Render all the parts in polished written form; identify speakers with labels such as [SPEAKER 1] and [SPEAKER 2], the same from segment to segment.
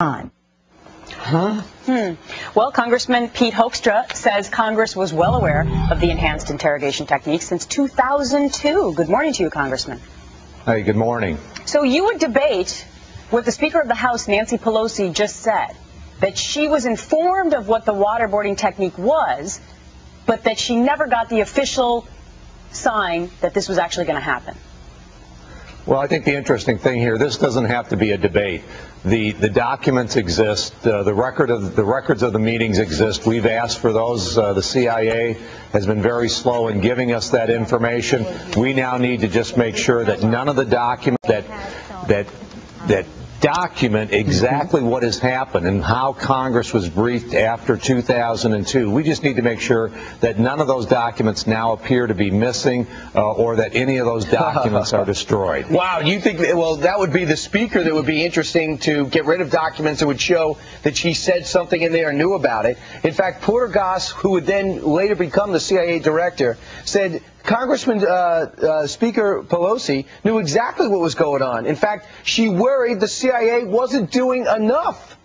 [SPEAKER 1] time.
[SPEAKER 2] Well, Congressman Pete Hoekstra says Congress was well aware of the enhanced interrogation technique since 2002. Good morning to you, Congressman.
[SPEAKER 3] Hey, good morning.
[SPEAKER 2] So you would debate what the Speaker of the House, Nancy Pelosi, just said, that she was informed of what the waterboarding technique was, but that she never got the official sign that this was actually going to happen.
[SPEAKER 3] Well, I think the interesting thing here, this doesn't have to be a debate. The documents exist. The records of the meetings exist. We've asked for those. The CIA has been very slow in giving us that information. We now need to just make sure that none of the documents that document exactly what has happened and how Congress was briefed after 2002. We just need to make sure that none of those documents now appear to be missing or that any of those documents are destroyed.
[SPEAKER 4] Wow, you think, well, that would be the Speaker that would be interesting to get rid of documents that would show that she said something in there and knew about it. In fact, Porter Goss, who would then later become the CIA director, said Congressman Speaker Pelosi knew exactly what was going on. In fact, she worried the CIA wasn't doing enough.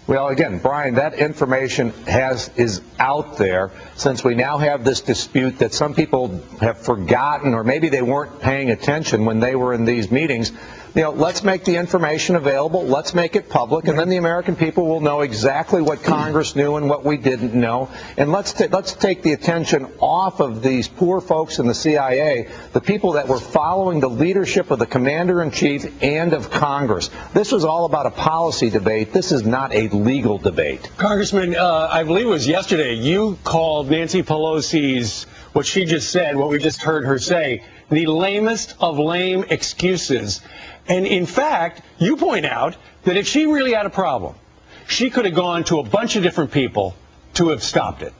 [SPEAKER 3] Well, again, Brian, that information is out there since we now have this dispute that some people have forgotten, or maybe they weren't paying attention when they were in these meetings. You know, let's make the information available. Let's make it public, and then the American people will know exactly what Congress knew and what we didn't know. And let's take the attention off of these poor folks in the CIA, the people that were following the leadership of the Commander-in-Chief and of Congress. This was all about a policy debate. This is not a legal debate.
[SPEAKER 5] Congressman, I believe it was yesterday, you called Nancy Pelosi's, what she just said, what we just heard her say, the lamest of lame excuses. And in fact, you point out that if she really had a problem, she could have gone to a bunch of different people to have stopped it.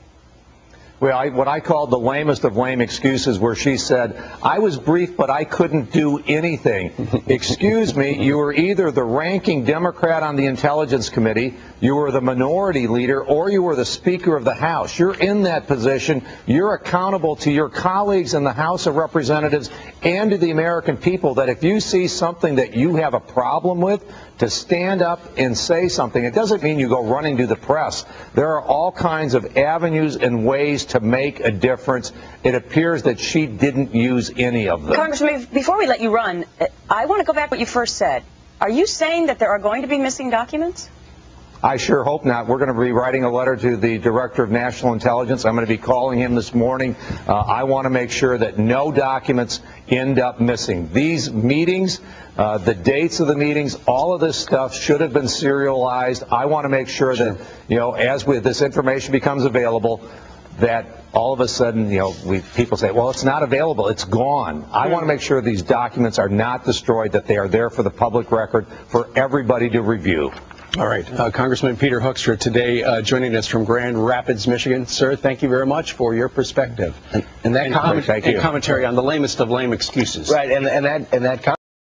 [SPEAKER 3] Well, what I called the lamest of lame excuses, where she said, I was briefed, but I couldn't do anything. Excuse me, you were either the ranking Democrat on the Intelligence Committee, you were the minority leader, or you were the Speaker of the House. You're in that position. You're accountable to your colleagues in the House of Representatives and to the American people that if you see something that you have a problem with, to stand up and say something. It doesn't mean you go running to the press. There are all kinds of avenues and ways to make a difference. It appears that she didn't use any of them.
[SPEAKER 2] Congressman, before we let you run, I want to go back to what you first said. Are you saying that there are going to be missing documents?
[SPEAKER 3] I sure hope not. We're going to be writing a letter to the Director of National Intelligence. I'm going to be calling him this morning. I want to make sure that no documents end up missing. These meetings, the dates of the meetings, all of this stuff should have been serialized. I want to make sure that, you know, as this information becomes available, that all of a sudden, you know, people say, well, it's not available, it's gone. I want to make sure these documents are not destroyed, that they are there for the public record for everybody to review.
[SPEAKER 5] All right. Congressman Peter Hoekstra today joining us from Grand Rapids, Michigan. Sir, thank you very much for your perspective.
[SPEAKER 4] And that
[SPEAKER 5] commentary on the lamest of lame excuses.
[SPEAKER 4] Right, and that